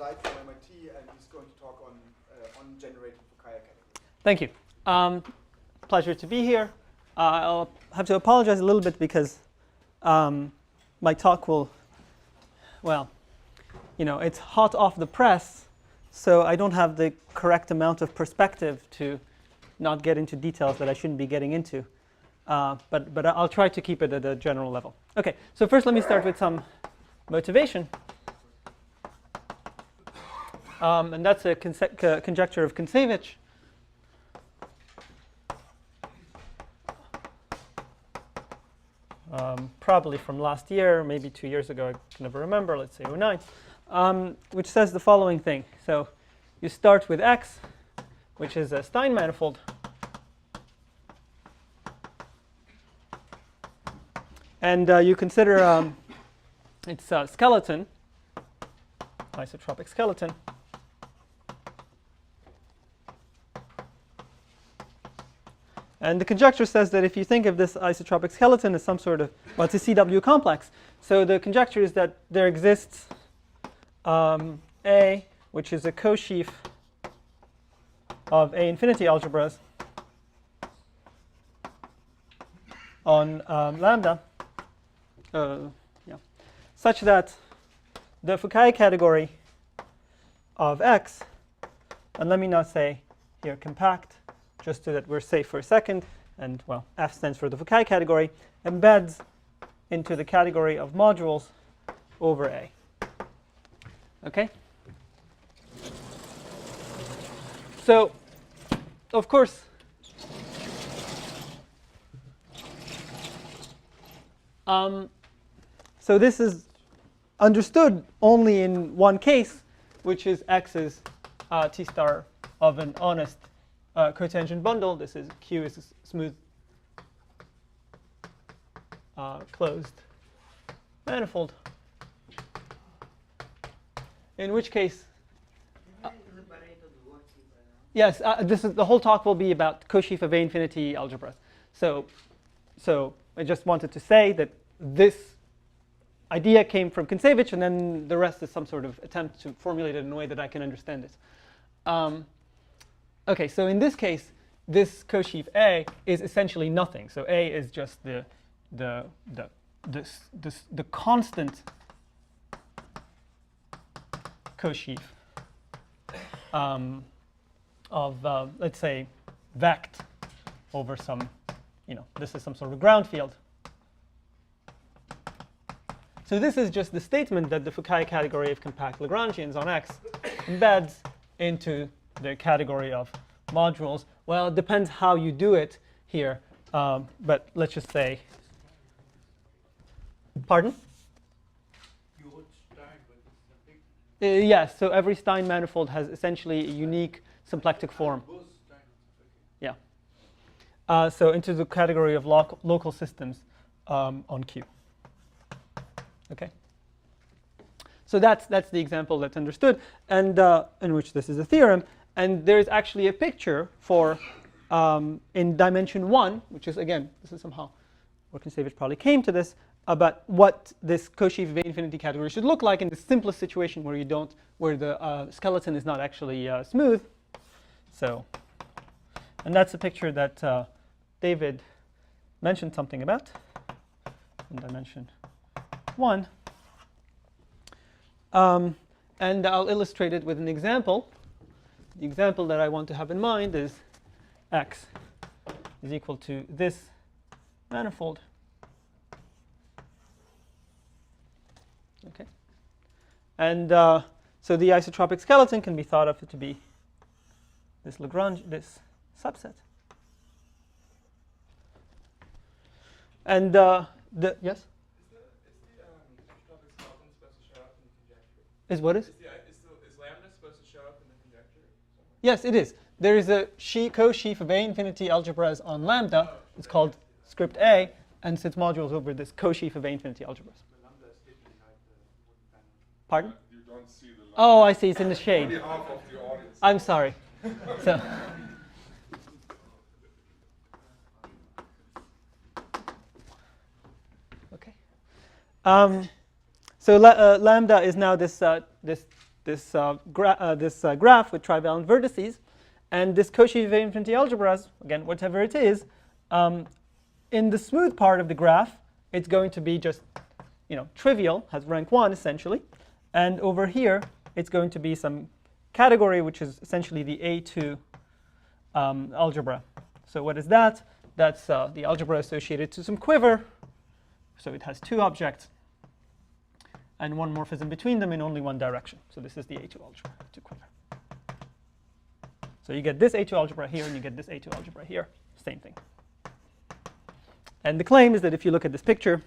Abouzaid from MIT, and he's going to talk on generating Fukaya categories. Thank you. Pleasure to be here. I'll have to apologize a little bit because my talk will, well, it's hot off the press, so I don't have the correct amount of perspective to not get into details that I shouldn't be getting into. But I'll try to keep it at a general level. Okay, so first let me start with some motivation. And that's a conjecture of Kontsevich. Probably from last year, maybe 2 years ago, I can never remember, let's say 2009, which says the following thing. So you start with X, which is a Stein manifold. And you consider its skeleton, isotropic skeleton. And the conjecture says that if you think of this isotropic skeleton as some sort of, well, it's a CW complex. So the conjecture is that there exists A, which is a co-sheaf of A infinity algebras on lambda, such that the Fukaya category of X, and let me not say here compact, just so that we're safe for a second, and well, F stands for the Fukaya category, embeds into the category of modules over A. Okay? So, of course, so this is understood only in one case, which is X is T star of an honest cotangent bundle. This is Q is a smooth closed manifold. In which case, yes, this is the whole talk will be about co-sheaf of A infinity algebras. So I just wanted to say that this idea came from Kontsevich, and then the rest is some sort of attempt to formulate it in a way that I can understand it. Okay, so in this case, this co-sheaf A is essentially nothing. So A is just the constant co-sheaf of let's say vect over some, this is some sort of ground field. So this is just the statement that the Fukaya category of compact Lagrangians on X embeds into the category of modules. Well, it depends how you do it here, but let's just say, pardon? Yes, so every Stein manifold has essentially a unique symplectic form. Yeah. So into the category of local systems on Q. Okay. So that's the example that's understood, and in which this is a theorem. And there's actually a picture for in dimension 1, which is, again, this is somehow where Kontsevich probably came to this, about what this co-sheaf of A infinity category should look like in the simplest situation where where the skeleton is not actually smooth. So, and that's a picture that David mentioned something about in dimension 1. And I'll illustrate it with an example. The example that I want to have in mind is X is equal to this manifold. Okay. And so the isotropic skeleton can be thought of to be this this subset. And yes? Is the isotropic skeleton supposed to show up in the conjecture? Is what is? Is lambda supposed to show up in the conjecture somewhere? Yes, it is. There is a co-sheaf of A infinity algebras on lambda. It's called script A, and sits modules over this co-sheaf of A infinity algebras. The lambda is hidden behind the wooden panel. Pardon? You don't see the lambda. Oh, I see. It's in the shade. Only half of the audience. I'm sorry. So. Okay. So lambda is now this graph with trivalent vertices, and this Cauchy-Vivek infinity algebras, again, whatever it is, in the smooth part of the graph, it's going to be just, trivial, has rank 1 essentially, and over here, it's going to be some category, which is essentially the A2 algebra. So what is that? That's the algebra associated to some quiver. So it has 2 objects and 1 morphism between them in only 1 direction. So this is the A2 algebra to quiver. So you get this A2 algebra here, and you get this A2 algebra here. Same thing. And the claim is that if you look at this picture,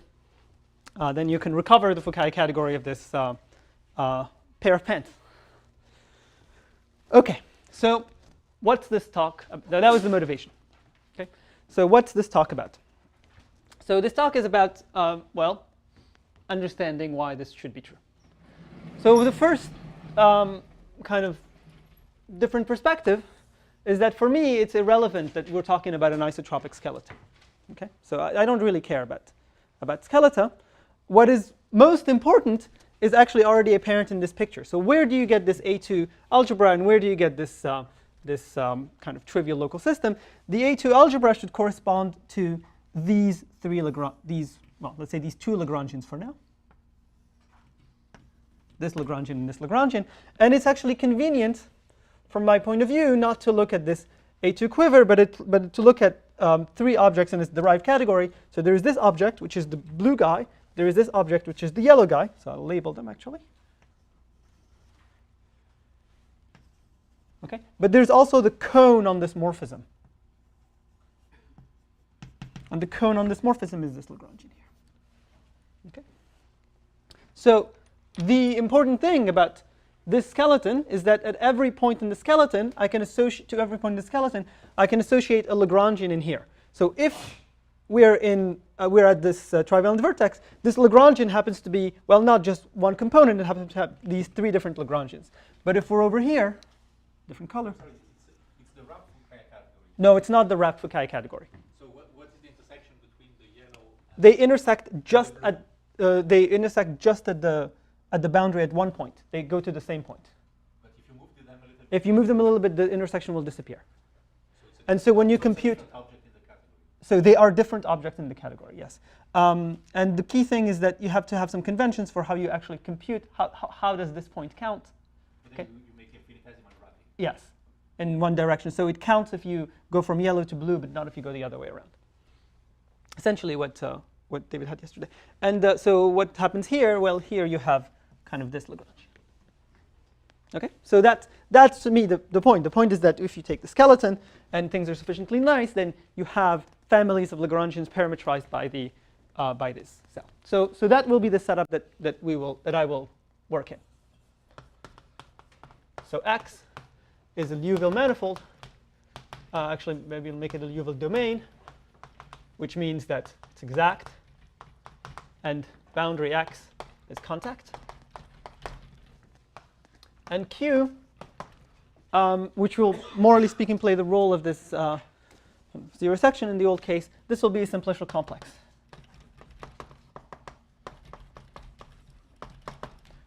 then you can recover the Fukaya category of this pair of pens. OK, so what's this talk? That was the motivation. Okay, so what's this talk about? So this talk is about, understanding why this should be true. So the first kind of different perspective is that for me, it's irrelevant that we're talking about an isotropic skeleton. Okay, so I don't really care about skeleton. What is most important is actually already apparent in this picture. So where do you get this A2 algebra, and where do you get this kind of trivial local system? The A2 algebra should correspond to these let's say these 2 Lagrangians for now. This Lagrangian and this Lagrangian. And it's actually convenient, from my point of view, not to look at this A2 quiver, but to look at 3 objects in its derived category. So there is this object, which is the blue guy. There is this object, which is the yellow guy. So I'll label them, actually. Okay. But there's also the cone on this morphism. And the cone on this morphism is this Lagrangian here. Okay. So the important thing about this skeleton is that at every point in the skeleton, I can associate a Lagrangian in here. So if we're at this trivalent vertex, this Lagrangian happens to be, well, not just one component, it happens to have these 3 different Lagrangians. But if we're over here, different color. Sorry, it's the wrapped Fukaya category. No, it's not the wrapped Fukaya category. So what is the intersection between the yellow and They intersect just at the boundary at one point. They go to the same point. But if you move them a little bit, If you move them a little bit, the intersection will disappear. And so when you compute, object in the category. so they are different objects in the category, yes. And the key thing is that you have to have some conventions for how you actually compute. How does this point count? But then you make infinitesimal wrapping. Yes, in one direction. So it counts if you go from yellow to blue, but not if you go the other way around. Essentially what David had yesterday. And so what happens here? Well, here you have kind of this Lagrange. Okay, so that's to me the point. The point is that if you take the skeleton and things are sufficiently nice, then you have families of Lagrangians parametrized by this cell. So that will be the setup that I will work in. So X is a Liouville manifold. Actually, maybe we'll make it a Liouville domain, which means that it's exact, and boundary X is contact. And Q, which will, morally speaking, play the role of this zero section in the old case, this will be a simplicial complex.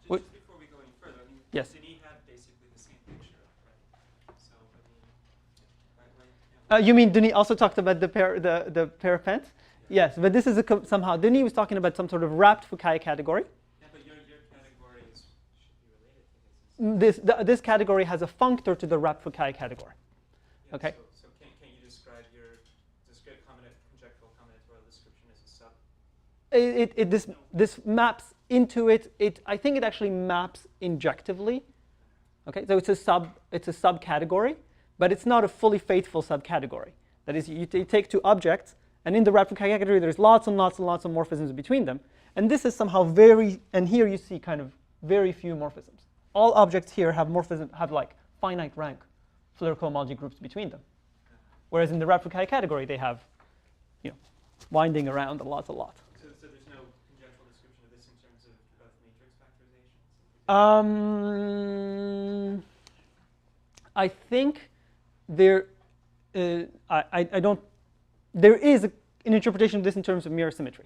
Just before we go any further, I mean, Yes. Denis had basically the same picture, right? So, I mean, You mean Denis also talked about the pair of pens? Yeah. Yes, but this is somehow, Denis was talking about some sort of wrapped Fukaya category. yeah, but your category should be related to this. This category has a functor to the wrapped Fukaya category. Yeah, Okay. So can you describe your conjectural combinatorial description as a sub? This maps into it. I think it actually maps injectively. Okay, so it's a subcategory, but it's not a fully faithful subcategory. That is, you take 2 objects, and in the wrapped Fukaya category, there's lots and lots and lots of morphisms between them. And this is somehow and here you see kind of very few morphisms. All objects here have like finite rank Fleuric homology groups between them. Whereas in the wrapped Fukaya category, they have, winding around a lot. So there's no conjectural description of this in terms of matrix factorizations? I think there, I don't. There is an interpretation of this in terms of mirror symmetry,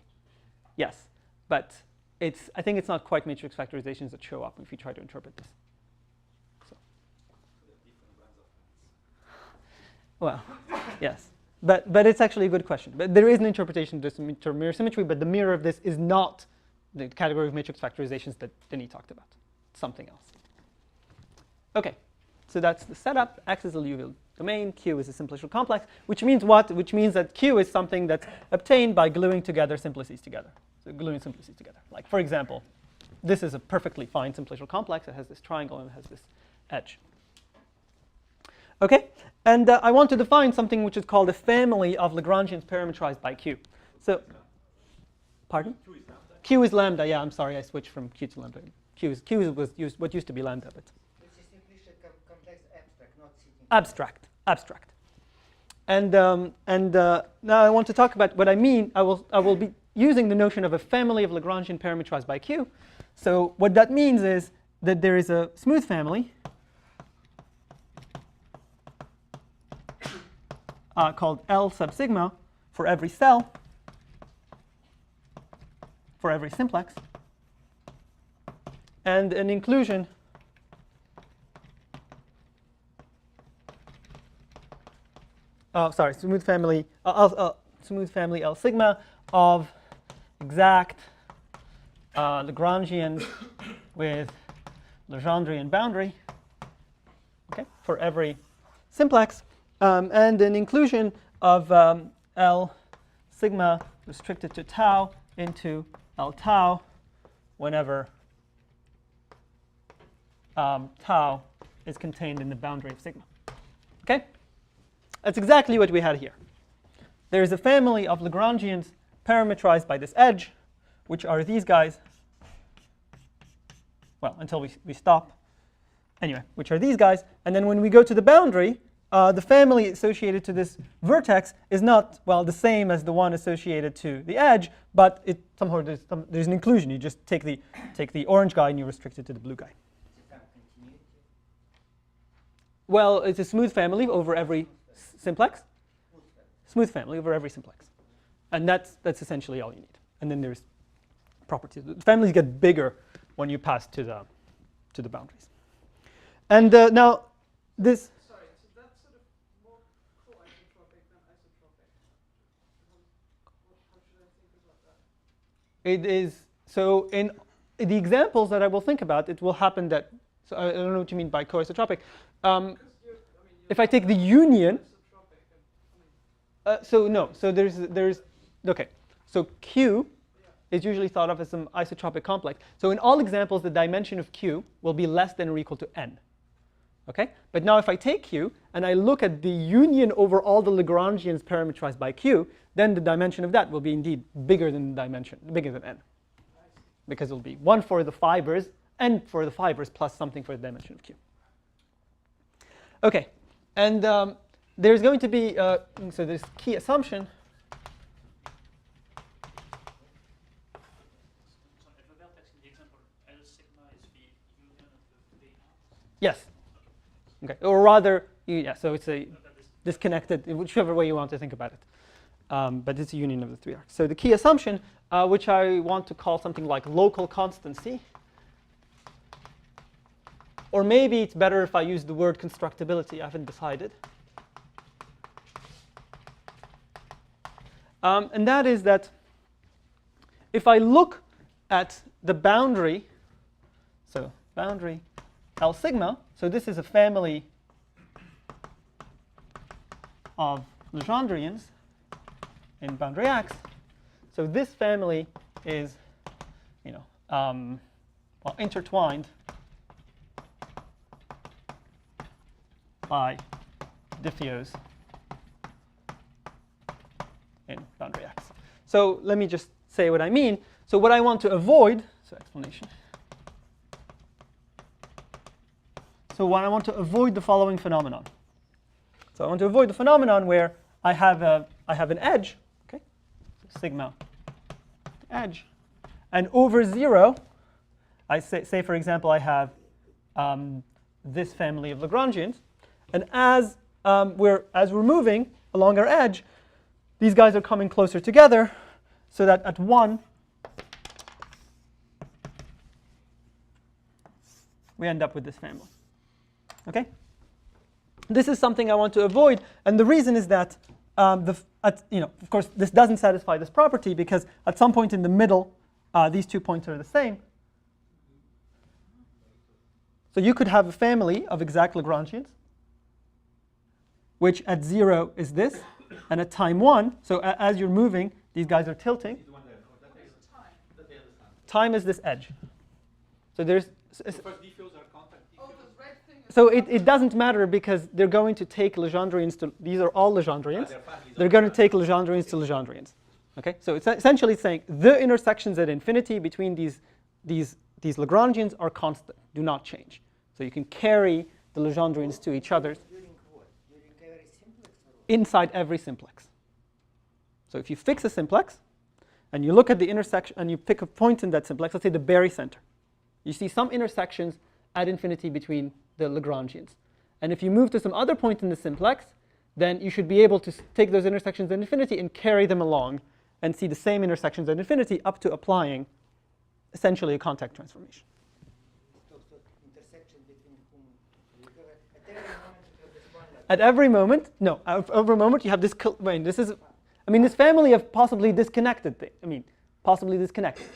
yes, but I think it's not quite matrix factorizations that show up if you try to interpret this. Well, yes. But it's actually a good question. But there is an interpretation of this term mirror symmetry, but the mirror of this is not the category of matrix factorizations that Denis talked about. It's something else. OK, so that's the setup. X is a Liouville domain. Q is a simplicial complex, which means what? Which means that Q is something that's obtained by gluing together simplices together. So gluing simplices together. Like, for example, this is a perfectly fine simplicial complex. It has this triangle and it has this edge. OK, and I want to define something which is called a family of Lagrangians parametrized by Q. So, pardon? Q is lambda. Yeah, I'm sorry, I switched from Q to lambda. Q was what used to be lambda, but It's a simplicial complex abstract, not sitting. abstract. And now I want to talk about what I mean. I will be using the notion of a family of Lagrangian parametrized by Q. So what that means is that there is a smooth family called L sub sigma for every cell, for every simplex, and an inclusion smooth family L sigma of exact Lagrangians with Legendrian boundary, okay, for every simplex, and an inclusion of L sigma restricted to tau into L tau whenever tau is contained in the boundary of sigma. Okay? That's exactly what we had here. There is a family of Lagrangians parametrized by this edge, which are these guys. Well, until we stop. Anyway, which are these guys. And then when we go to the boundary, the family associated to this vertex is not, well, the same as the one associated to the edge, but it somehow there's an inclusion. You just take the orange guy and you restrict it to the blue guy. Well, it's a smooth family over every simplex. Smooth family over every simplex. And that's essentially all you need. And then there's properties. The families get bigger when you pass to the boundaries. And now this. Sorry, so that's sort of more co-isotropic than isotropic. How should I think about that? It is, so in the examples that I will think about, it will happen that, so I don't know what you mean by co-isotropic. If I take the union, so there's, okay, so Q is usually thought of as some isotropic complex. So in all examples, the dimension of Q will be less than or equal to n. Okay? But now if I take Q and I look at the union over all the Lagrangians parametrized by Q, then the dimension of that will be indeed bigger than n. Because it will be 1 for the fibers, n for the fibers, plus something for the dimension of Q. Okay, and there's going to be, so this key assumption. Yes. Okay, or rather, yeah, so it's a disconnected, whichever way you want to think about it. But it's a union of the three arcs. So the key assumption, which I want to call something like local constancy, or maybe it's better if I use the word constructibility. I haven't decided. And that is that if I look at the boundary, so boundary L sigma, so this is a family of Legendrians in boundary X. So this family is, well, intertwined by diffeos in boundary X. So let me just say what I mean. So what I want to avoid, so explanation. So what I want to avoid the following phenomenon. So I want to avoid the phenomenon where I have an edge, okay, so sigma edge, and over 0, I say for example I have this family of Lagrangians, and as we're moving along our edge, these guys are coming closer together, so that at 1 we end up with this family. Okay? This is something I want to avoid, and the reason is that of course, this doesn't satisfy this property because at some point in the middle, these 2 points are the same. So you could have a family of exact Lagrangians, which at 0 is this, and at time 1, so as you're moving, these guys are tilting. Time is this edge. So there's. So it doesn't matter because they're going to take Legendrians to, these are all Legendrians. They're going to take Legendrians to Legendrians. Okay, so it's essentially saying the intersections at infinity between these Lagrangians are constant, do not change. So you can carry the Legendrians to each other. During what? During every simplex? Inside every simplex. So if you fix a simplex, and you look at the intersection, and you pick a point in that simplex, let's say the barycenter, you see some intersections at infinity between the Lagrangians. And if you move to some other point in the simplex, then you should be able to take those intersections at infinity and carry them along and see the same intersections at infinity up to applying essentially a contact transformation. So intersection between whom? At every moment you have this one. At every moment you have this. This family of possibly disconnected things. Possibly disconnected.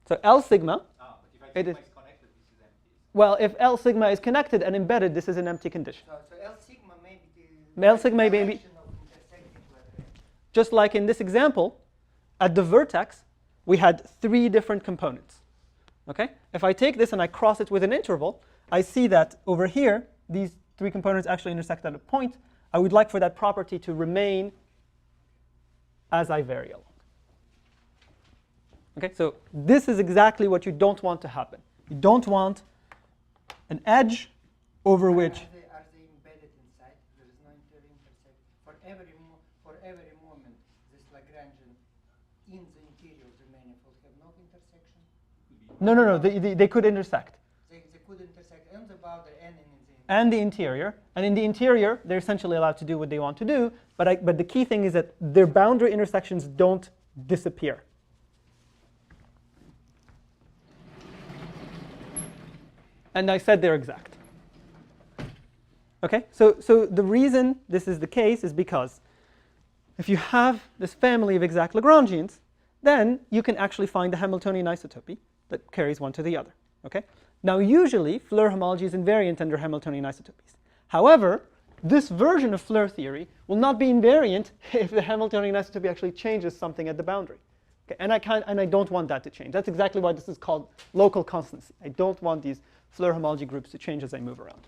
So L sigma. But if I think is connected, this is empty. Well, if L sigma is connected and embedded, this is an empty condition. So L sigma may be the L sigma may be direction of intersecting quadrant. just like in this example. At the vertex, we had 3 different components. Okay? If I take this and I cross it with an interval, I see that over here, these 3 components actually intersect at a point. I would like for that property to remain as I vary along. Okay, so this is exactly what you don't want to happen. You don't want an edge over which. Are they embedded inside? There is no intersection. For every moment, this Lagrangian in the interior of the manifold have no intersection. No. They could intersect. They could intersect on the boundary and in the And the interior. And in the interior, they're essentially allowed to do what they want to do. But the key thing is that their boundary intersections don't disappear. And I said they're exact. Okay, so the reason this is the case is because if you have this family of exact Lagrangians, then you can actually find the Hamiltonian isotopy that carries one to the other. Okay. Now, usually, Floer homology is invariant under Hamiltonian isotopies. However, this version of Floer theory will not be invariant if the Hamiltonian isotopy actually changes something at the boundary. Okay? And I don't want that to change. That's exactly why this is called local constancy. I don't want these Floer homology groups to change as I move around.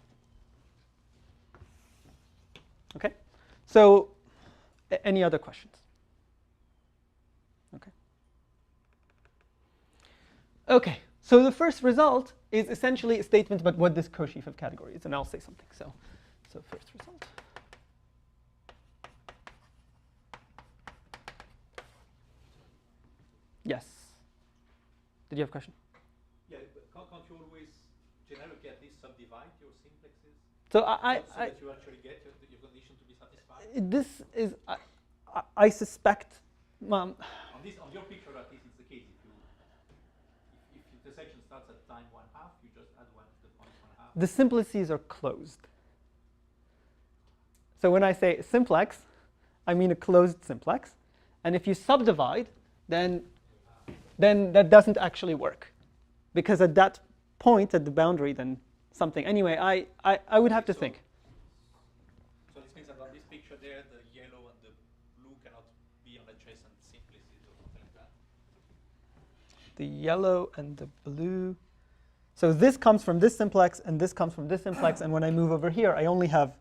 Okay? So, any other questions? Okay. Okay. So the first result is essentially a statement about what this co-sheaf of category is, and I'll say something. So first result. Yes. Did you have a question? Yeah, but can't you always generically at least subdivide your simplexes So so that you actually get your condition to be satisfied? This is I suspect. On your picture, at least it's the case. If intersection starts at time 1/2, you just add 1 to the point 1/2. The simplices are closed. So when I say simplex, I mean a closed simplex. And if you subdivide, then that doesn't actually work. Because at that point, at the boundary, then something. Anyway, I would have to think. So this means that on this picture there, the yellow and the blue cannot be on adjacent simplices or something like that. The yellow and the blue. So this comes from this simplex, and this comes from this simplex. And when I move over here, I only have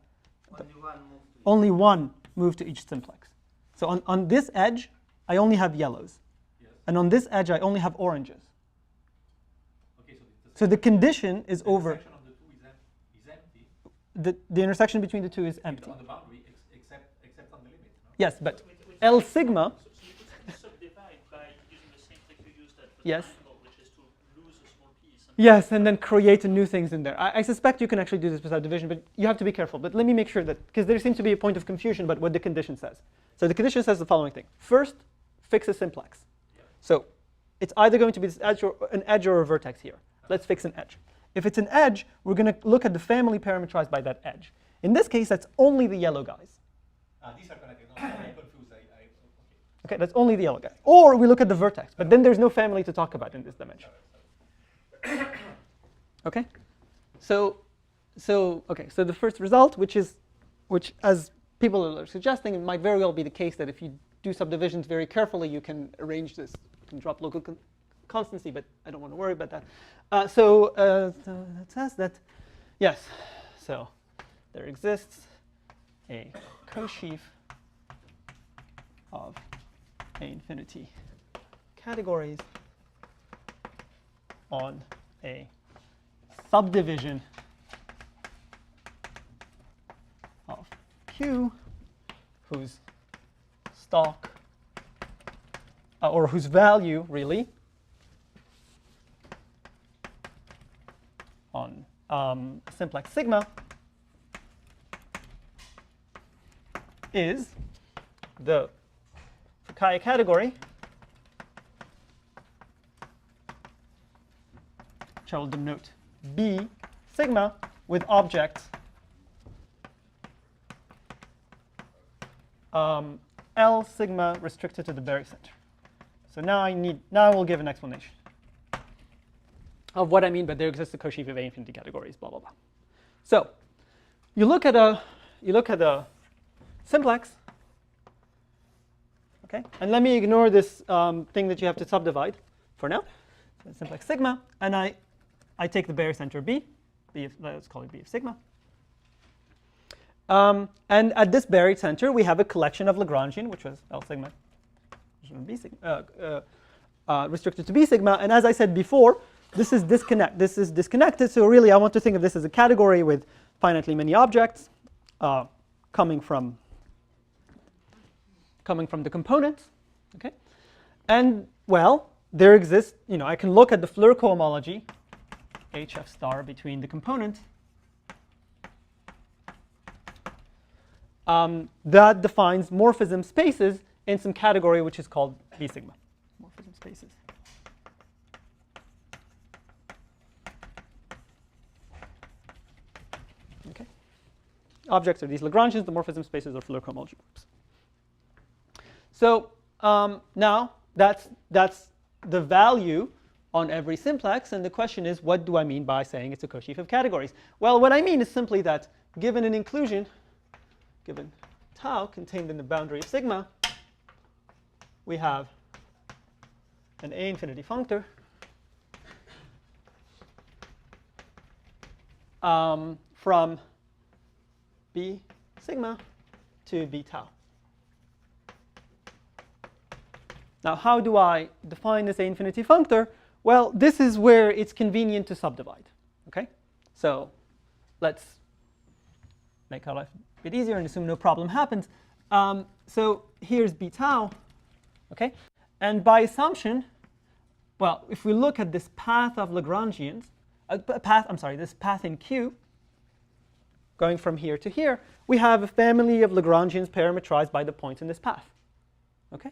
only one move to each simplex. So on this edge, I only have yellows. Yes. And on this edge, I only have oranges. Okay, So the condition is over. The intersection of the two is empty. The intersection between the two is empty. On the boundary, except on the limit. No? Yes, but L sigma. So you could subdivide by using the same trick you used at the Yes. triangle, which is to lose a small piece. Yes, and then create new things in there. I suspect you can actually do this without division, but you have to be careful. But let me make sure that, because there seems to be a point of confusion about what the condition says. So the condition says the following thing. First, fix a simplex. So it's either going to be this edge or an edge or a vertex here. Let's fix an edge. If it's an edge, we're going to look at the family parameterized by that edge. In this case, that's only the yellow guys. These are connected. No, I'm confused. Okay. Okay, that's only the yellow guys. Or we look at the vertex, but then there's no family to talk about in this dimension. Okay, so the first result, which as people are suggesting, it might very well be the case that if you do subdivisions very carefully, you can arrange this, you can drop local constancy, but I don't want to worry about that. So that says that, yes, so there exists a cosheaf of A infinity categories on a subdivision of Q whose stock, or whose value really on simplex sigma is the Fukaya category, which I will denote B sigma with objects L sigma restricted to the barycenter. So now I will give an explanation of what I mean by there exists a cosheaf of A infinity categories, blah blah blah. So you look at a simplex, okay, and let me ignore this thing that you have to subdivide for now. So simplex sigma, and I take the barycenter B, let's call it B of sigma. And at this barycenter, we have a collection of Lagrangian, which was L sigma, B sigma, restricted to B sigma. And as I said before, this is disconnected. So really, I want to think of this as a category with finitely many objects coming from the components. Okay, and well, there exists. I can look at the Floer cohomology, HF star between the components. That defines morphism spaces in some category which is called B sigma. Morphism spaces. Okay. Objects are these Lagrangians. The morphism spaces are Floer cohomology groups. So now that's the value on every simplex, and the question is, what do I mean by saying it's a cosheaf of categories? Well, what I mean is simply that given an inclusion, given tau contained in the boundary of sigma, we have an A infinity functor from B sigma to B tau. Now, how do I define this A infinity functor? Well, this is where it's convenient to subdivide. Okay, so let's make our life a bit easier and assume no problem happens. So here's B tau. Okay, and by assumption, well, if we look at this path of Lagrangians, this path in Q, going from here to here, we have a family of Lagrangians parametrized by the points in this path. Okay,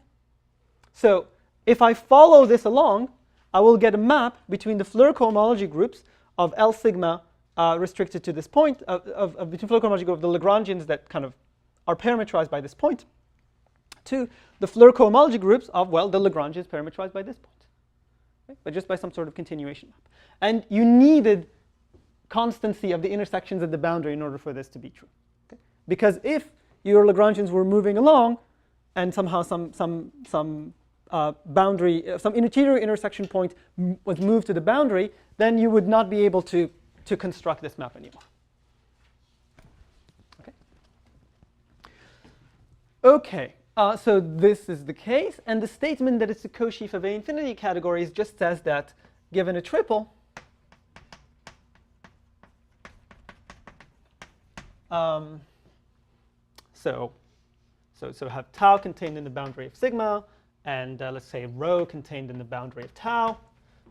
so if I follow this along, I will get a map between the Floer cohomology groups of L sigma restricted to this point, between Floer cohomology group of the Lagrangians that kind of are parametrized by this point, to the Floer cohomology groups of, well, the Lagrangians parametrized by this point, okay? But just by some sort of continuation map. And you needed constancy of the intersections at the boundary in order for this to be true. Okay? Because if your Lagrangians were moving along, and somehow some boundary, some interior intersection point was moved to the boundary, then you would not be able to construct this map anymore. Okay. Okay. So this is the case, and the statement that it's a cosheaf of A infinity categories just says that given a triple, so have tau contained in the boundary of sigma, and let's say rho contained in the boundary of tau.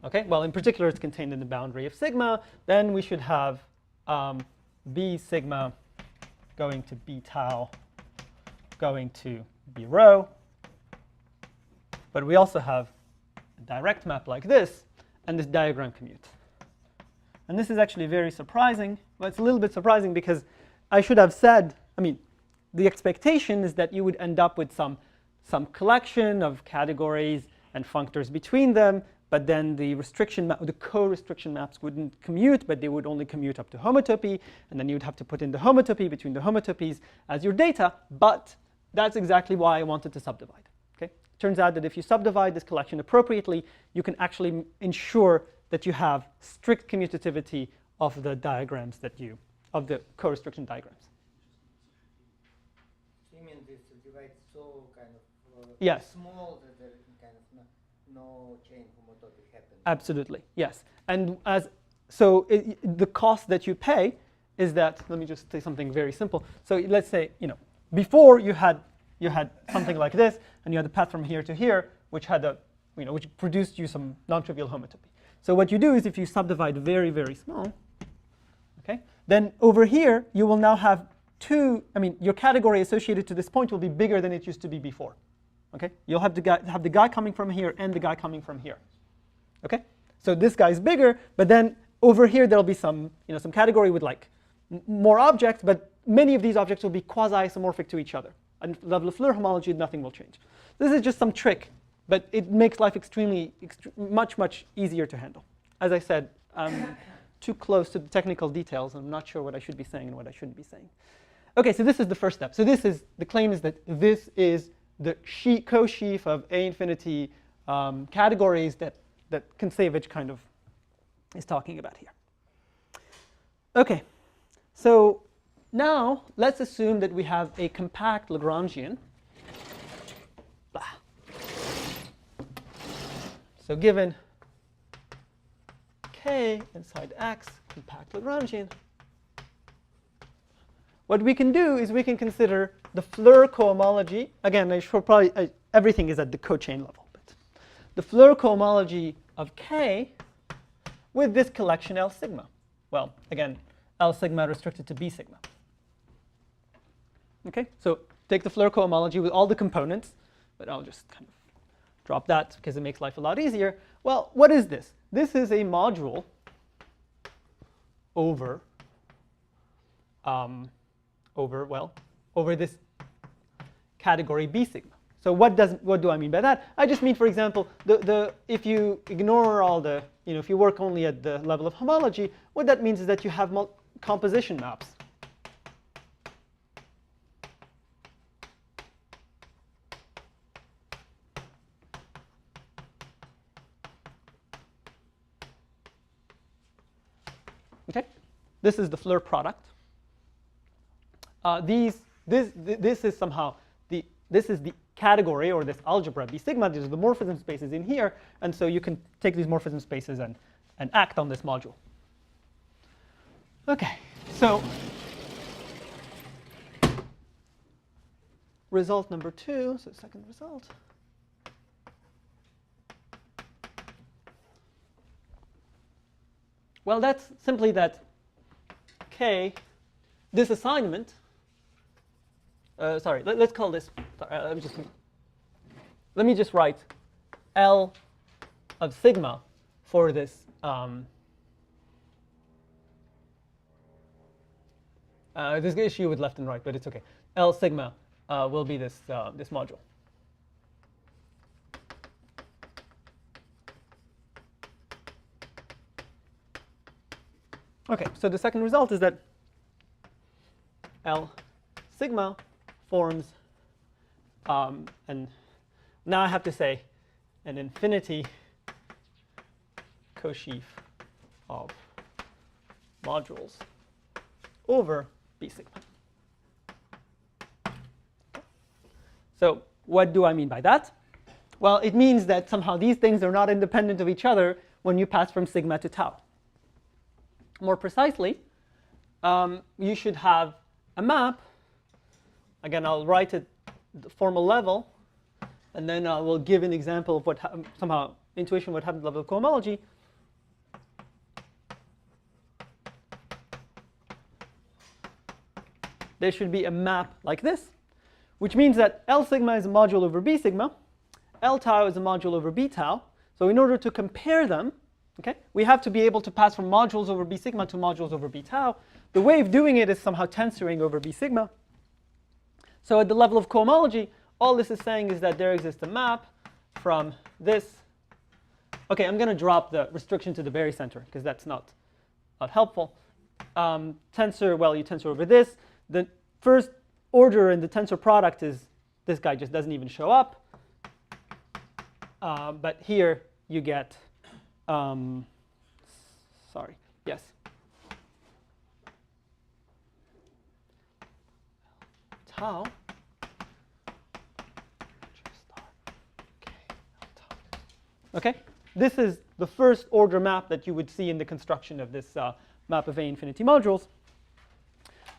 Okay, well, in particular, it's contained in the boundary of sigma. Then we should have B sigma going to B tau going to B rho. But we also have a direct map like this, and this diagram commutes. And this is actually very surprising. Well, it's a little bit surprising because I should have said, I mean, the expectation is that you would end up with some collection of categories and functors between them, but then the co-restriction maps wouldn't commute, but they would only commute up to homotopy, and then you'd have to put in the homotopy between the homotopies as your data, but that's exactly why I wanted to subdivide. Okay? Turns out that if you subdivide this collection appropriately, you can actually ensure that you have strict commutativity of the diagrams of the co-restriction diagrams. You mean this divide so kind of yes. small that there kind of no chain homotopy happens? Absolutely, yes. And the cost that you pay is that, let me just say something very simple. So let's say, before you had something like this, and you had a path from here to here, which had which produced you some non-trivial homotopy. So what you do is if you subdivide very, very small, okay, then over here you will now have your category associated to this point will be bigger than it used to be before. Okay, you'll have the guy coming from here and the guy coming from here. Okay, so this guy is bigger, but then over here there'll be some category with like more objects, but many of these objects will be quasi-isomorphic to each other. And level of Fleur homology, nothing will change. This is just some trick, but it makes life much easier to handle. As I said, I'm too close to the technical details, and I'm not sure what I should be saying and what I shouldn't be saying. Okay, so this is the first step. So the claim is that this is the co-sheaf of A infinity categories that Kontsevich kind of is talking about here. Okay, so now let's assume that we have a compact Lagrangian. Blah. So given K inside X, compact Lagrangian, what we can do is we can consider the Fleur cohomology. Again, everything is at the cochain level. But the Fleur cohomology of K with this collection L sigma. Well, again, L sigma restricted to B sigma. Okay, so take the Fleur cohomology with all the components, but I'll just kind of drop that because it makes life a lot easier. Well, what is this? This is a module over this category B sigma. So what do I mean by that? I just mean, for example, if you ignore all the, if you work only at the level of homology, what that means is that you have composition maps. Okay, this is the Fleur product. This is somehow this is the category or this algebra B sigma. These are the morphism spaces in here, and so you can take these morphism spaces and act on this module. Okay, so result number 2. So second result. Well, that's simply that K, this assignment. Sorry, let's call this. Sorry, let me just write L of sigma for this. This issue with left and right, but it's okay. L sigma will be this module. Okay, so the second result is that L sigma forms, and now I have to say, an infinity co-sheaf of modules over B sigma. So what do I mean by that? Well, it means that somehow these things are not independent of each other when you pass from sigma to tau. More precisely, you should have a map. Again, I'll write it at the formal level, and then I will give an example of what somehow intuition what happens at the level of cohomology. There should be a map like this, which means that L sigma is a module over B sigma, L tau is a module over B tau. So in order to compare them, Okay? We have to be able to pass from modules over B sigma to modules over B tau. The way of doing it is somehow tensoring over B sigma. So at the level of cohomology, all this is saying is that there exists a map from this. OK, I'm going to drop the restriction to the barycenter, because that's not helpful. Tensor, well, you tensor over this. The first order in the tensor product is this guy just doesn't even show up. But here you get, sorry, yes. Tau. OK, this is the first order map that you would see in the construction of this map of A infinity modules.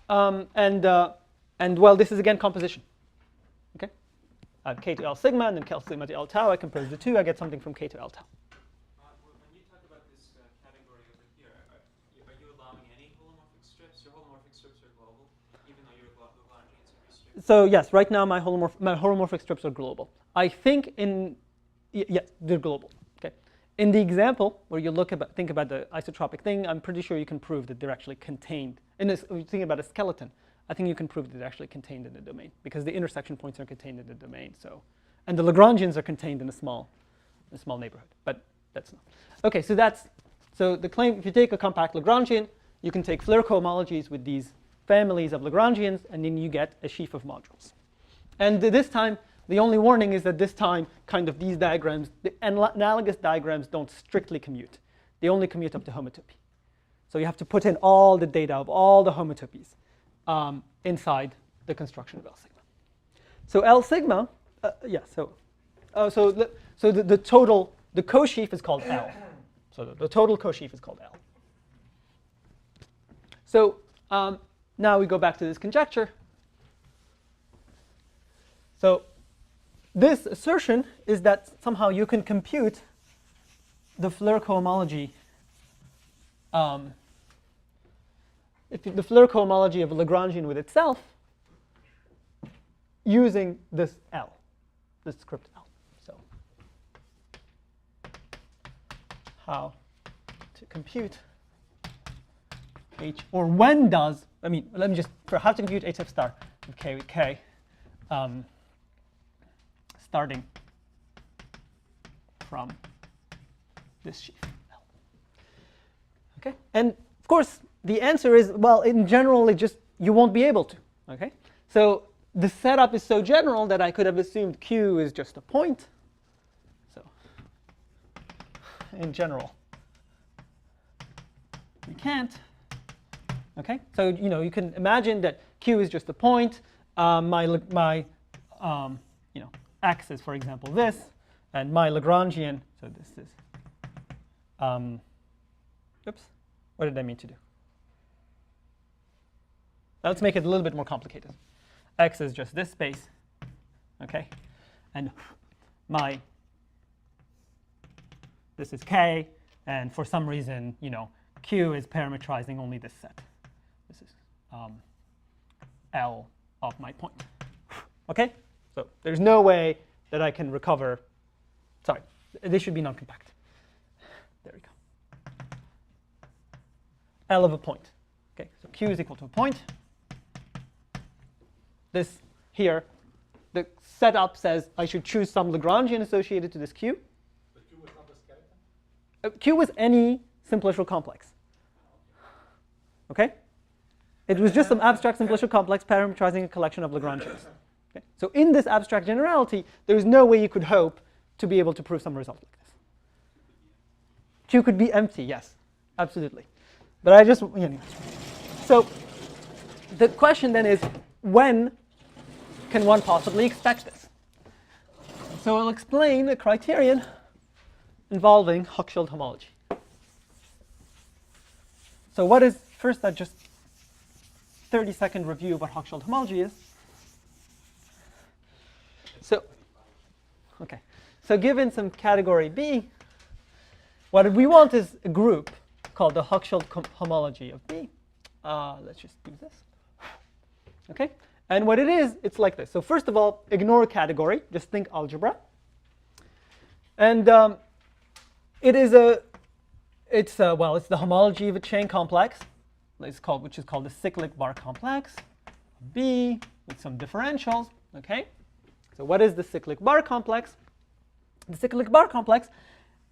And well, this is again composition. Okay, I have K to L sigma and then K sigma to L tau. I compose the two. I get something from K to L tau. When you talk about this category over here, are you allowing any holomorphic strips? Your holomorphic strips are global, even though your Lagrangians are restricted. So yes, right now my holomorphic strips are global. I think yes, they're global. Okay. In the example where you think about the isotropic thing, I'm pretty sure you can prove that they're actually contained. When you think about a skeleton, I think you can prove that they're actually contained in the domain, because the intersection points are contained in the domain. So, and the Lagrangians are contained in a small neighborhood. But that's not. OK, so the claim, if you take a compact Lagrangian, you can take Floer cohomologies with these families of Lagrangians, and then you get a sheaf of modules. And this time, the only warning is that this time, kind of these diagrams, the analogous diagrams don't strictly commute. They only commute up to homotopy. So you have to put in all the data of all the homotopies inside the construction of L sigma. So L sigma, the total, the co-sheaf is called L. So the total co-sheaf is called L. So now we go back to this conjecture. So this assertion is that somehow you can compute the Floer cohomology, the Floer cohomology of a Lagrangian with itself using this L, this script L. So how to compute H, or when does, let me just, for how to compute HF star of K with K, starting from this sheaf L. Okay, and of course the answer is, well, in general, you won't be able to. Okay, so the setup is so general that I could have assumed Q is just a point. So in general, we can't. Okay, so you can imagine that Q is just a point. My X is, for example, this, and my Lagrangian. So this is. Oops, what did I mean to do? Let's make it a little bit more complicated. X is just this space, okay, and this is K, and for some reason, Q is parametrizing only this set. This is L of my point. Okay, so there's no way that I can recover. Sorry, this should be non-compact. There we go. L of a point. Okay, so Q is equal to a point. This here, the setup says I should choose some Lagrangian associated to this Q. But Q was not a skeleton? Q was any simplicial complex. Okay? It was just some abstract simplicial complex parametrizing a collection of Lagrangians. Okay? So in this abstract generality, there is no way you could hope to be able to prove some result like this. Q could be empty, yes, absolutely. But I just, So the question then is, when can one possibly expect this? So I'll explain a criterion involving Hochschild homology. So what is, first I just 30-second review of what Hochschild homology is. So, okay. So given some category B, what we want is a group called the Hochschild homology of B. Let's just do this. Okay, and what it is, it's like this. So first of all, ignore category. Just think algebra. And it is It's it's the homology of a chain complex. Which is called the cyclic bar complex, B with some differentials. Okay. So what is the cyclic bar complex? The cyclic bar complex,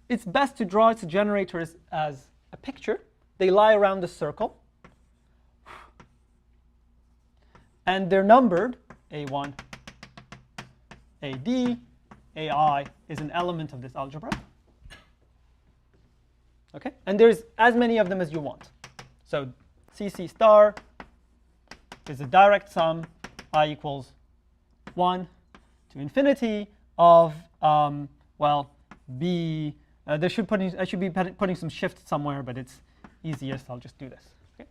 it's best to draw its generators as a picture. They lie around the circle. And they're numbered, A1, AD, AI is an element of this algebra. Okay? And there's as many of them as you want. So CC star is a direct sum, I equals 1 to infinity of, B. I should be putting some shift somewhere, but it's easiest. I'll just do this. Okay?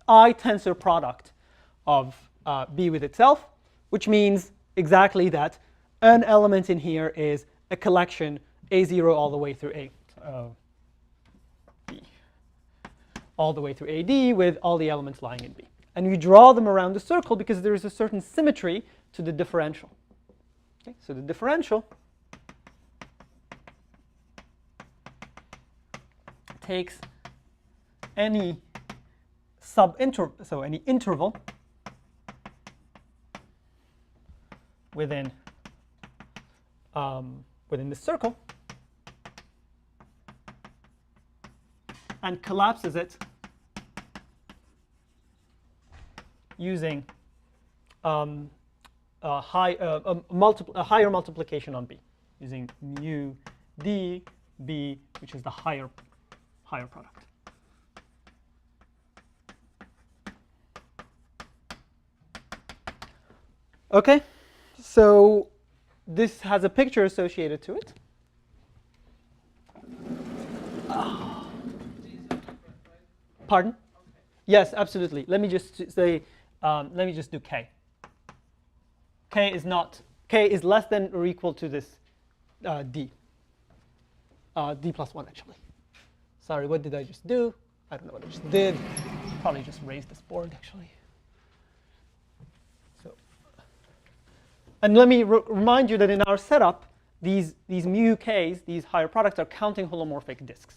I tensor product of B with itself, which means exactly that an element in here is a collection A0 all the way through B, all the way through AD with all the elements lying in B. And we draw them around the circle because there is a certain symmetry to the differential. Okay? So the differential takes any any interval within the circle and collapses it using a higher multiplication on B, using mu d B, which is the higher product. Okay, so this has a picture associated to it. Pardon? Yes, absolutely. Let me just say, let me just do K. K is less than or equal to this D. D plus 1, actually. Sorry, what did I just do? I don't know what I just did. Probably just raised this board, actually. So, and let me remind you that in our setup, these mu k's, these higher products, are counting holomorphic disks.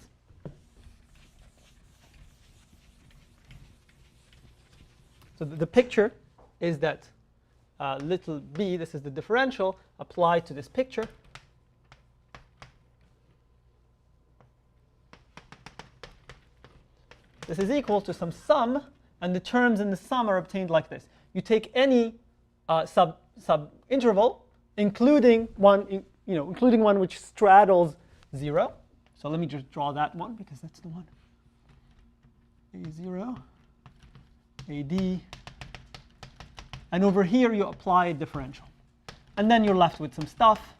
So the picture is that little b, this is the differential, applied to this picture. This is equal to some sum, and the terms in the sum are obtained like this. You take any sub interval, including one, including one which straddles 0. So let me just draw that one because that's the one. A0, AD, and over here you apply a differential, and then you're left with some stuff,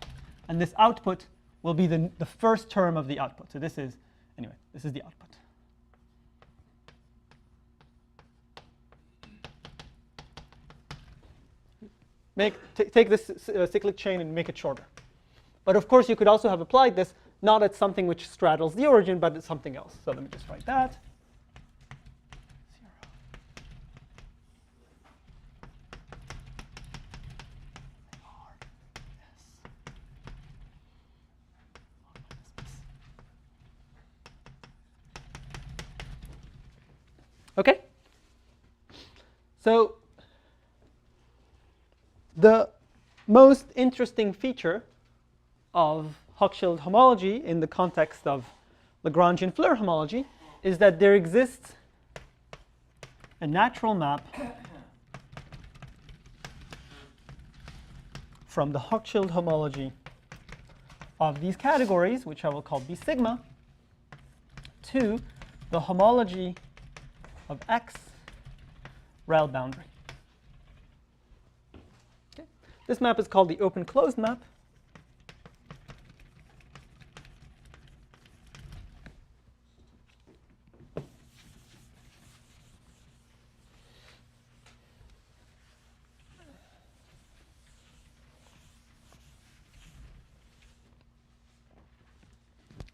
and this output will be the first term of the output. So this is the output. Take this cyclic chain and make it shorter. But of course, you could also have applied this not at something which straddles the origin, but at something else. So let me just write that. 0. Okay. So the most interesting feature of Hochschild homology in the context of Lagrangian Floer homology is that there exists a natural map from the Hochschild homology of these categories, which I will call B sigma, to the homology of X REL boundary. Okay. This map is called the open-closed map.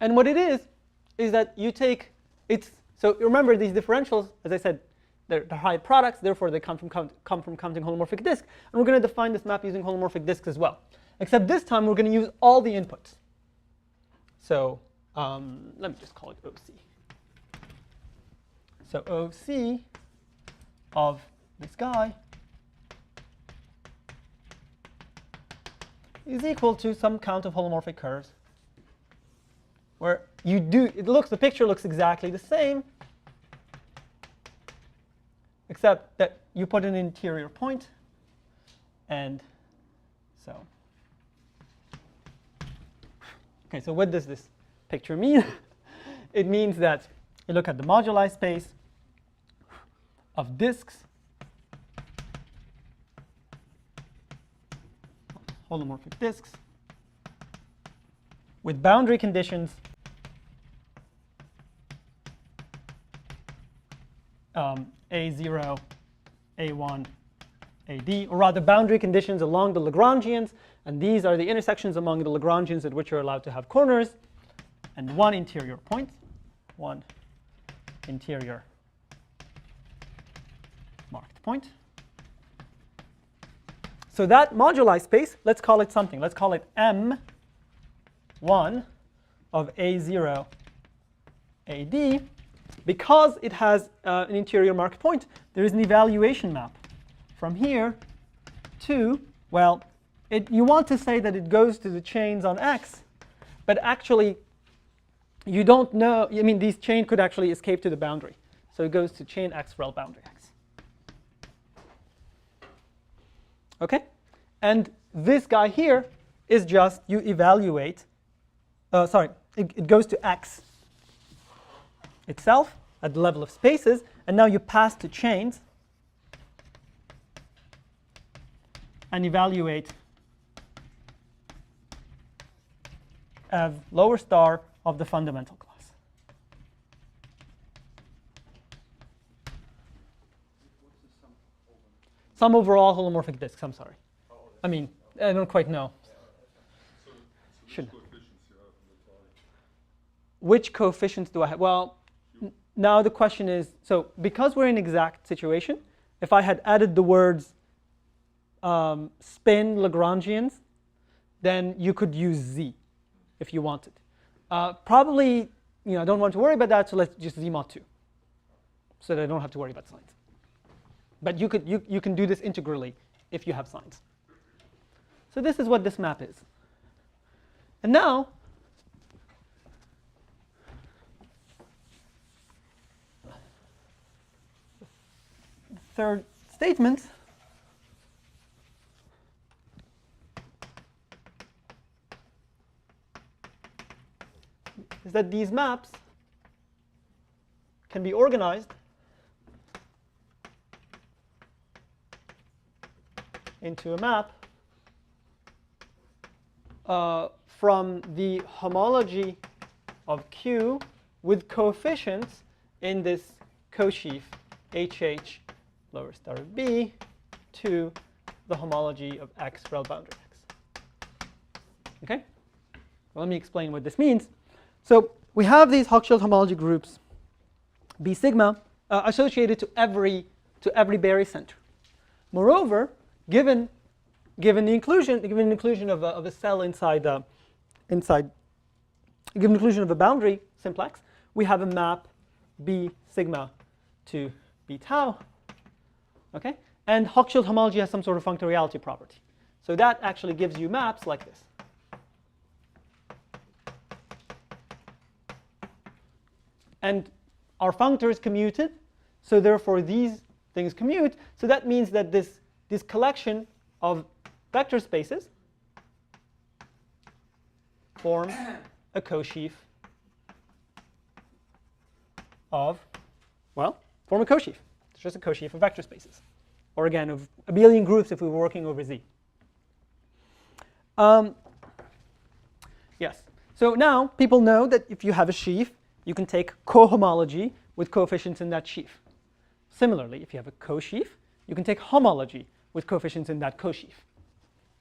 And what it is that you take its. So remember, these differentials, as I said, they're high products. Therefore, they come from counting holomorphic disk. And we're going to define this map using holomorphic disks as well. Except this time, we're going to use all the inputs. So let me just call it OC. So OC of this guy is equal to some count of holomorphic curves where the picture looks exactly the same, except that you put an interior point, and so. Okay, so what does this picture mean? It means that you look at the moduli space of disks, holomorphic disks, with boundary conditions A0, A1, AD, or rather boundary conditions along the Lagrangians, and these are the intersections among the Lagrangians at which you're allowed to have corners, and one interior point, one interior marked point. So that moduli space, let's call it something. Let's call it M1 of A0, AD. Because it has an interior marked point, there is an evaluation map from here to, well, you want to say that it goes to the chains on X, but actually you don't know. I mean, these chain could actually escape to the boundary. So it goes to chain X, rel boundary X. OK? And this guy here is just you evaluate. It goes to X itself at the level of spaces, and now you pass to chains and evaluate as lower star of the fundamental class. Some overall holomorphic disks, I'm sorry. I mean, I don't quite know. Which coefficients do I have? Well, now the question is, so because we're in exact situation, if I had added the words spin Lagrangians, then you could use Z if you wanted. Probably, I don't want to worry about that, so let's just Z mod 2, so that I don't have to worry about signs. But you can do this integrally if you have signs. So this is what this map is. And now, the third statement is that these maps can be organized into a map from the homology of Q with coefficients in this cosheaf HH lower star of B to the homology of X rel boundary X. Okay? Well, let me explain what this means. So we have these Hochschild homology groups B sigma associated to every barycenter. Moreover, given the inclusion of a cell inside given inclusion of a boundary simplex, we have a map B sigma to B tau. Okay? And Hochschild homology has some sort of functoriality property. So that actually gives you maps like this. And our functor is commuted, so therefore these things commute. So that means that this collection of vector spaces form a cosheaf of, form a cosheaf. It's just a cosheaf of vector spaces. Or again, of abelian groups if we were working over Z. Yes. So now people know that if you have a sheaf, you can take cohomology with coefficients in that sheaf. Similarly, if you have a cosheaf, you can take homology with coefficients in that cosheaf.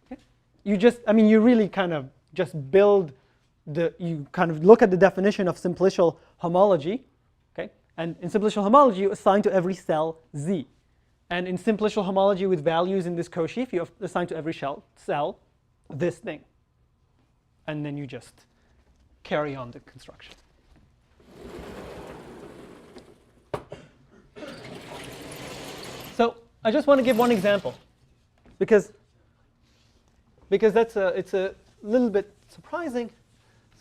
Okay? You really kind of just you kind of look at the definition of simplicial homology. Okay? And in simplicial homology, you assign to every cell Z. And in simplicial homology with values in this cosheaf, you assign to every cell this thing. And then you just carry on the construction. I just want to give one example, because it's a little bit surprising.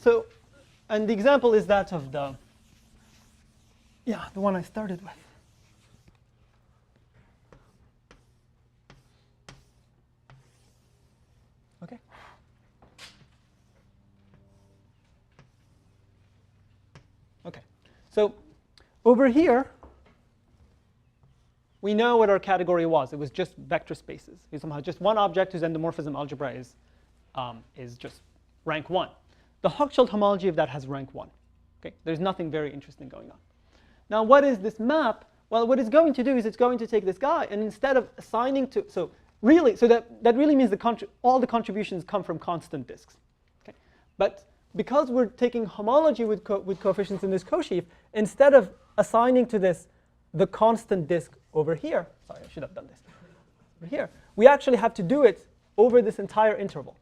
So, and the example is that of the one I started with. Okay. Okay. So over here, we know what our category was. It was just vector spaces. It's somehow just one object whose endomorphism algebra is just rank 1. The Hochschild homology of that has rank 1. Okay? There's nothing very interesting going on. Now, what is this map? Well, what it's going to do is it's going to take this guy, and instead of assigning to, so that really means all the contributions come from constant disks. Okay? But because we're taking homology with coefficients in this co-sheaf, instead of assigning to this the constant disk over here, sorry, I should have done this, over here, we actually have to do it over this entire interval.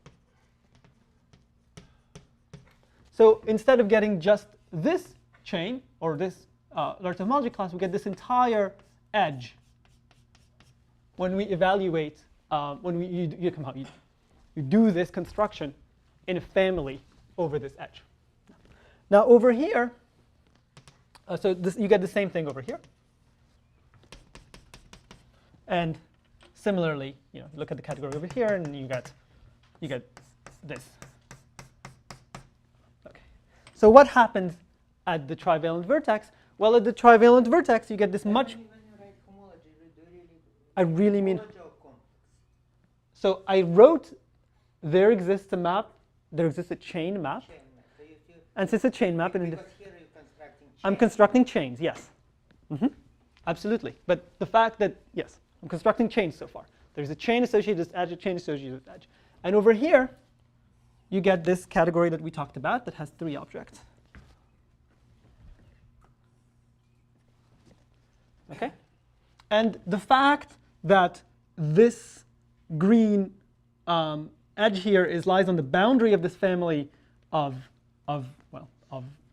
So instead of getting just this chain, or this large homology class, we get this entire edge when we evaluate, when you do this construction in a family over this edge. Now over here, you get the same thing over here. And similarly, look at the category over here, and you get this. Okay. So what happens at the trivalent vertex? Well, at the trivalent vertex, you get this much. When you write homology, do you really I really mean. homology or complex? So I wrote, there exists a map. There exists a chain map. Chain map. So you And since it's a chain map, because here you're constructing chain. I'm constructing chains. Yes. Absolutely. But the fact that yes. I'm constructing chains so far. There's a chain associated with edge, a chain associated with edge. And over here, you get this category that we talked about that has 3 objects. Okay? And the fact that this green edge here lies on the boundary of this family of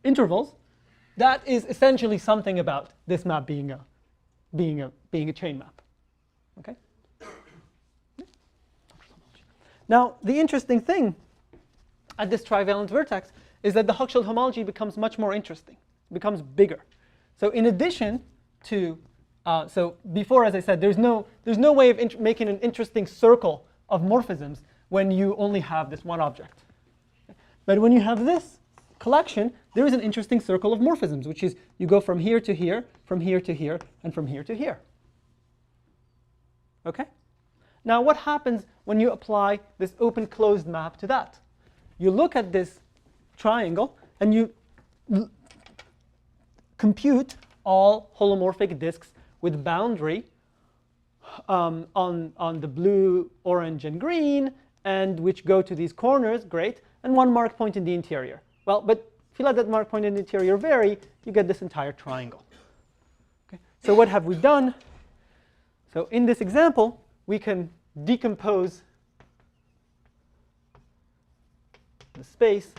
intervals, that is essentially something about this map being a chain map. Okay. Now, the interesting thing at this trivalent vertex is that the Hochschild homology becomes much more interesting. It becomes bigger. So in addition to, so before, as I said, there's no way of making an interesting circle of morphisms when you only have this one object. But when you have this collection, there is an interesting circle of morphisms, which is you go from here to here, from here to here, and from here to here. Okay? Now, what happens when you apply this open-closed map to that? You look at this triangle, and you compute all holomorphic disks with boundary on the blue, orange, and green, and which go to these corners, great, and one mark point in the interior. Well, but if you let that mark point in the interior vary, you get this entire triangle. Okay? So what have we done? So in this example, we can decompose the space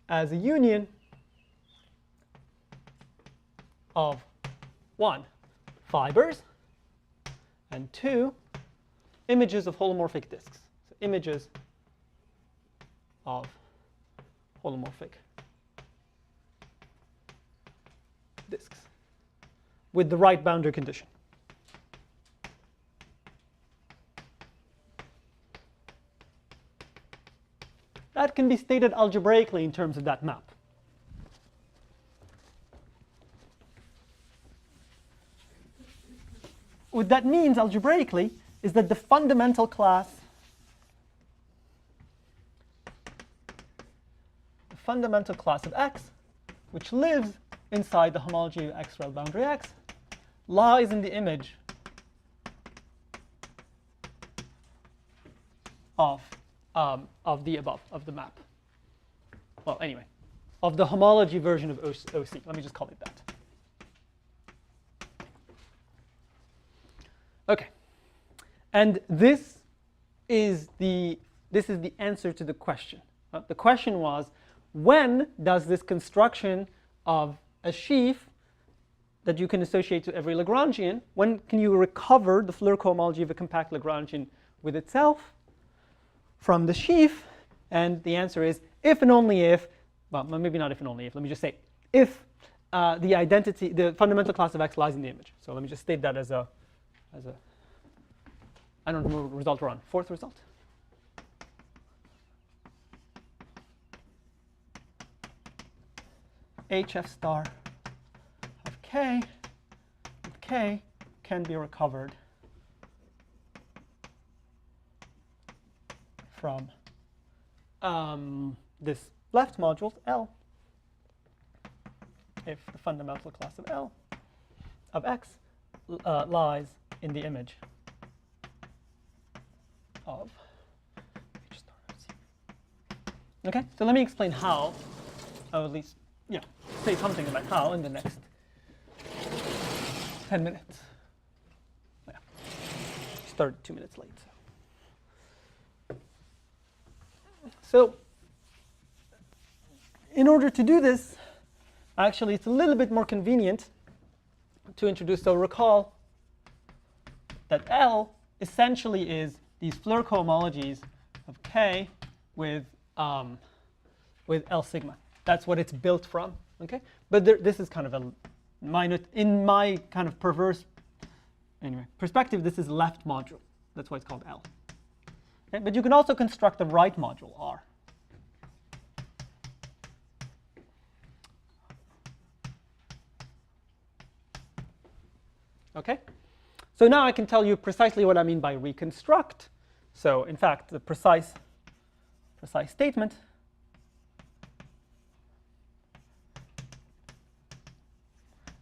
as a union of 1, fibers, and 2, images of holomorphic disks. So images of holomorphic disks with the right boundary condition. That can be stated algebraically in terms of that map. What that means algebraically is that the fundamental class of X, which lives inside the homology of X rel boundary X, lies in the image of the above, of the map. Well, anyway, of the homology version of OC. Let me just call it that. Okay, and this is the answer to the question. The question was, when does this construction of a sheaf that you can associate to every Lagrangian, when can you recover the Floer cohomology of a compact Lagrangian with itself from the sheaf? And the answer is if and only if, well, maybe not if and only if, let me just say, if the fundamental class of X lies in the image. So let me just state that as a, I don't know what result we're on, fourth result. HF star of K with K can be recovered from this left module L if the fundamental class of L of X lies in the image of H star of C. Okay, so let me explain how, or at least, yeah, say something about how in the next 10 minutes. Yeah, started 2 minutes late. So in order to do this, actually it's a little bit more convenient to introduce, so recall that L essentially is these Floer cohomologies of K with L sigma. That's what it's built from, okay? But this is kind of in my kind of perverse, anyway, perspective, this is left module. That's why it's called L. Okay? But you can also construct the right module, R. Okay? So now I can tell you precisely what I mean by reconstruct. So in fact, the precise statement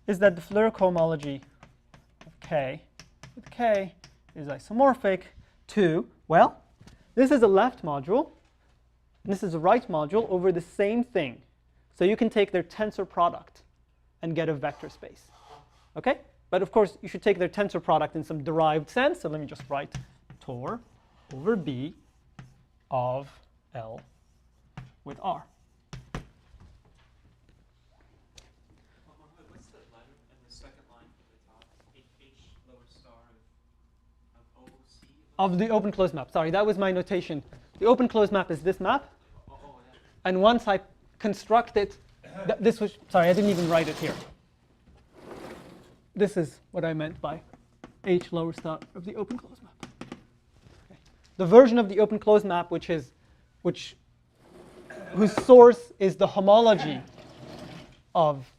is that the Floer cohomology of K with K is isomorphic to, well, this is a left module, and this is a right module over the same thing. So you can take their tensor product and get a vector space. Okay? But of course, you should take their tensor product in some derived sense. So let me just write Tor over B of L with R. Mohammed, what's the letter in the second line from the top? H lower star of O, C? Of the open closed map. Sorry, that was my notation. The open closed map is this map. Yeah. And once I construct it, this was, sorry, I didn't even write it here. This is what I meant by H lower star of the open closed map. Okay. The version of the open closed map whose source is the homology of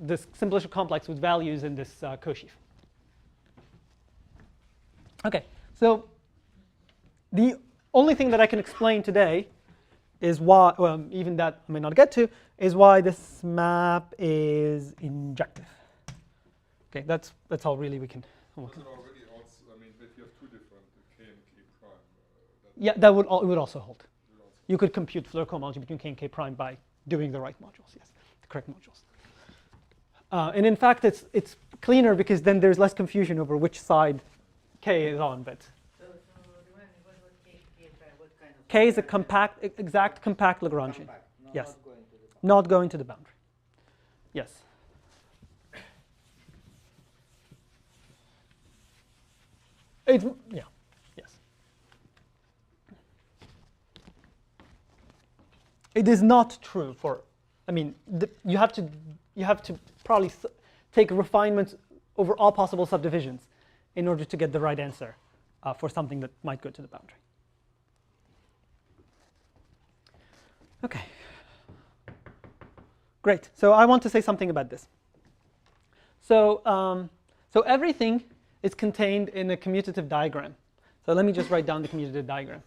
this simplicial complex with values in this cosheaf. Okay, so the only thing that I can explain today is why, well, even that I may not get to, is why this map is injective. Okay, that's all really we can. Was it already also, I mean, if you have two different, K and K prime. Yeah, that would also hold. You could compute Floer cohomology between K and K prime by doing the right modules, yes, the correct modules. And in fact, it's cleaner because then there's less confusion over which side K is on. But So remind me, what was K prime? What kind of? K is a compact, exact compact Lagrangian. Compact, Yes. Not going to the boundary. Not going to the boundary. Yes. It's, yeah, yes. It is not true for, I mean, you have to probably take refinements over all possible subdivisions in order to get the right answer for something that might go to the boundary. Okay. Great. So I want to say something about this. So, so everything is contained in a commutative diagram. So let me just write down the commutative diagram,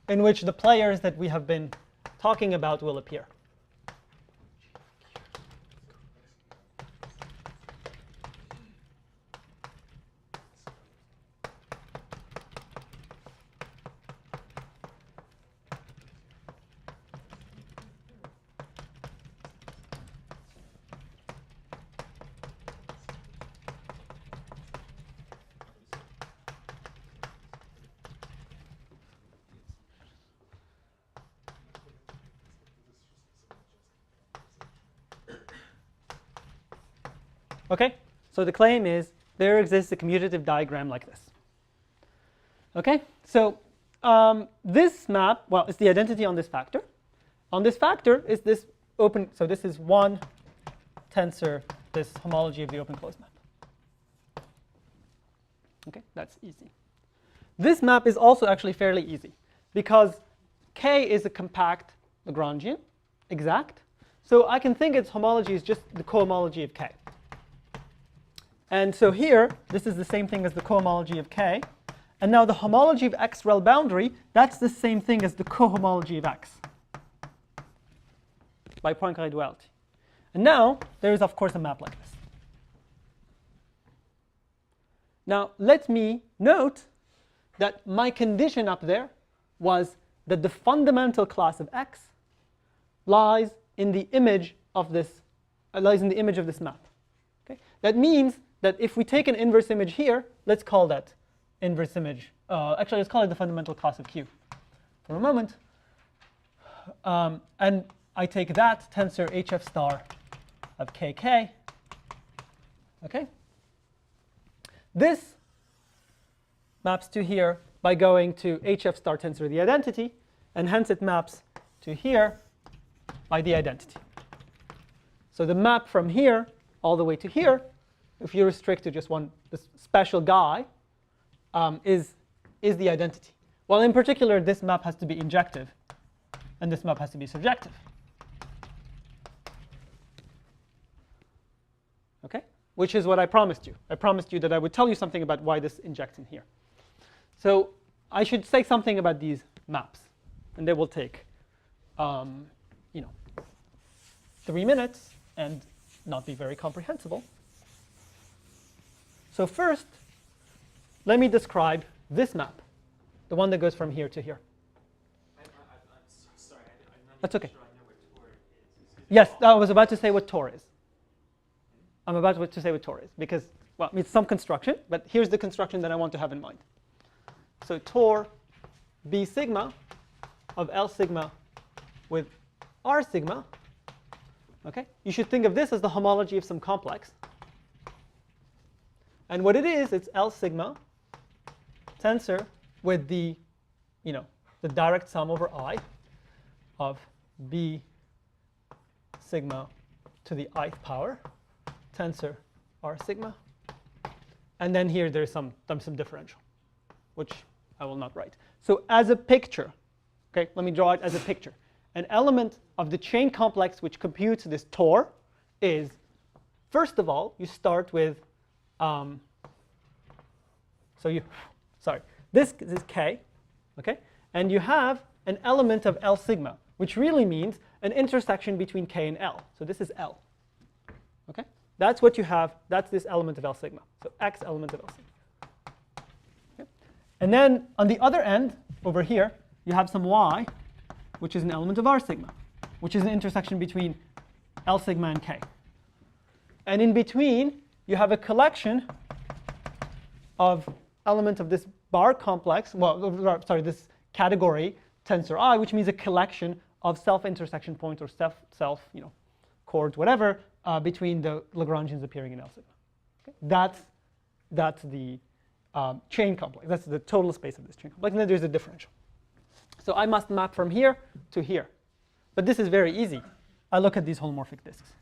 in which the players that we have been talking about will appear. Okay? So the claim is there exists a commutative diagram like this. Okay? So this map, well, it's the identity on this factor. On this factor is this open, so this is one tensor, this homology of the open-closed map. Okay, that's easy. This map is also actually fairly easy because K is a compact Lagrangian, exact. So I can think its homology is just the cohomology of K. And so here, this is the same thing as the cohomology of K. And now the homology of X rel boundary, that's the same thing as the cohomology of X by Poincare duality. And now there is, of course, a map like this. Now let me note that my condition up there was that the fundamental class of X lies in the image of this map. Okay? That means that if we take an inverse image here, let's call that inverse image. Actually, let's call it the fundamental class of Q for a moment. And I take that tensor HF star of KK. Okay? This maps to here by going to HF star tensor the identity, and hence it maps to here by the identity. So the map from here all the way to here, if you restrict to just this special guy, is the identity. Well, in particular, this map has to be injective, and this map has to be surjective. Okay? Which is what I promised you. I promised you that I would tell you something about why this injects in here. So I should say something about these maps, and they will take 3 minutes and not be very comprehensible. So first, let me describe this map, the one that goes from here to here. I'm so sorry, I'm not That's even okay. sure I know what Tor is. Yes, I was about to say what Tor is. I'm about to say what Tor is because, well, it's some construction, but here's the construction that I want to have in mind. So Tor B sigma of L sigma with R sigma. Okay, you should think of this as the homology of some complex. And what it is, it's L sigma tensor with the direct sum over I of B sigma to the ith power tensor R sigma. And then here there's some differential, which I will not write. So as a picture, okay, let me draw it as a picture. An element of the chain complex which computes this Tor is, first of all, you start with, this is K, okay? And you have an element of L sigma, which really means an intersection between K and L. So this is L, okay? That's what you have. That's this element of L sigma. So X element of L sigma. Okay? And then on the other end, over here, you have some Y, which is an element of R sigma, which is an intersection between L sigma and K. And in between, you have a collection of element of this bar complex, this category tensor I, which means a collection of self-intersection points or self chords, whatever, between the Lagrangians appearing in L sigma. Okay? That's the chain complex. That's the total space of this chain complex. And then there's a differential. So I must map from here to here. But this is very easy. I look at these holomorphic disks.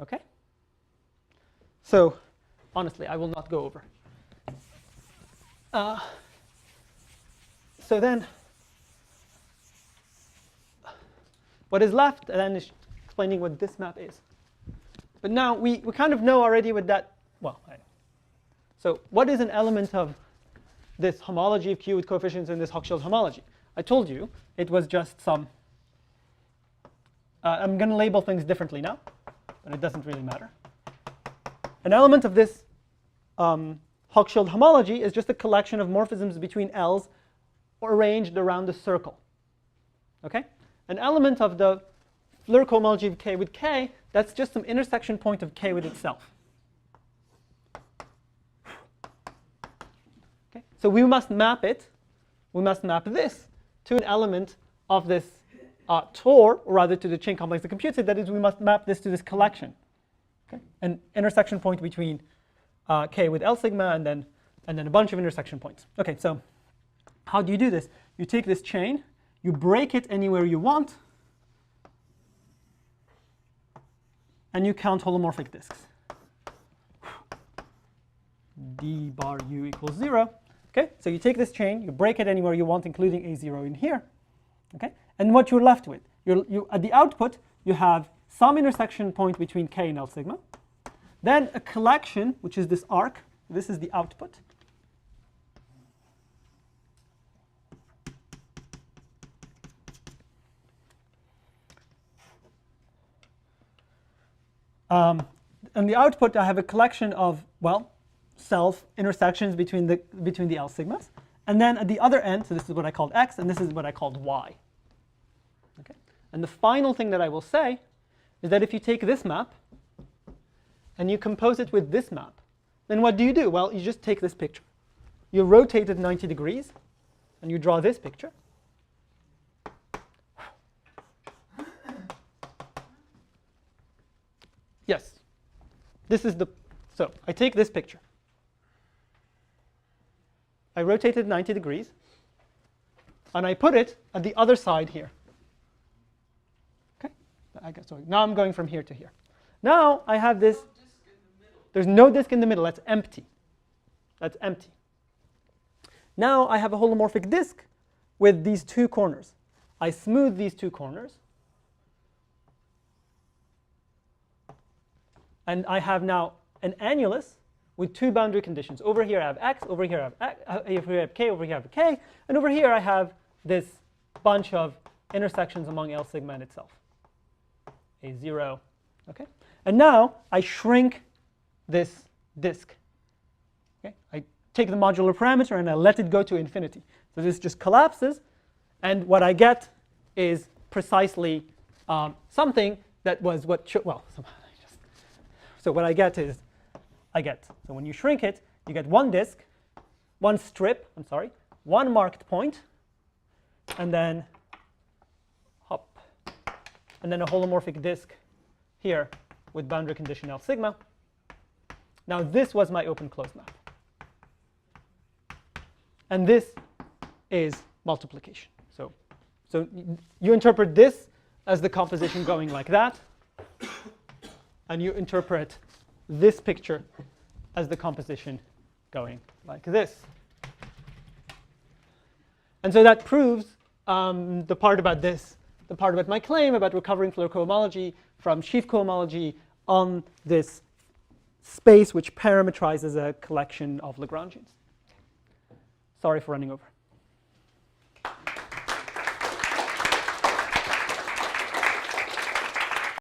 Okay? So honestly, I will not go over. So then, what is left then is explaining what this map is. But now we kind of know already what that, so what is an element of this homology of Q with coefficients in this Hochschild homology? I told you it was just some, I'm going to label things differently now, but it doesn't really matter. An element of this Hochschild homology is just a collection of morphisms between L's arranged around a circle. Okay? An element of the Floer cohomology of K with K, that's just some intersection point of K with itself. Okay? So we must map it. We must map this to an element of this Tor, or rather to the chain complex that computes it, that is, we must map this to this collection. Okay? An intersection point between K with L sigma, and then a bunch of intersection points. Okay, so how do you do this? You take this chain, you break it anywhere you want, and you count holomorphic disks. D bar U equals 0. Okay, so you take this chain, you break it anywhere you want, including A0 in here. Okay, and what you're left with, at the output, you have some intersection point between K and L sigma, then a collection, which is this arc. This is the output. And the output, I have a collection of, well, self intersections between the L sigmas. And then at the other end, so this is what I called X, and this is what I called Y. Okay? And the final thing that I will say is that if you take this map and you compose it with this map, then what do? Well, you just take this picture. You rotate it 90 degrees, and you draw this picture. Yes. This is the, so I take this picture. I rotate it 90 degrees, and I put it at the other side here. Okay? I guess, sorry. Now I'm going from here to here. Now I have this. There's no disk in the middle. That's empty. That's empty. Now I have a holomorphic disk with these two corners. I smooth these two corners. And I have now an annulus with two boundary conditions. Over here I have X, over here I have X, over here I have K, over here I have K, and over here I have this bunch of intersections among L sigma and itself. A0, okay? And now I shrink this disk. Okay? I take the modular parameter and I let it go to infinity. So this just collapses, and what I get is precisely something that was what should, well, so what I get is, so when you shrink it, you get one disk, one strip, one marked point, and then hop, and then a holomorphic disk here with boundary condition L sigma. Now this was my open-closed map. And this is multiplication. So you interpret this as the composition going like that, and you interpret this picture as the composition going like this. And so that proves the part about this, the part about my claim about recovering Floer cohomology from sheaf cohomology on this space which parametrizes a collection of Lagrangians. Sorry for running over.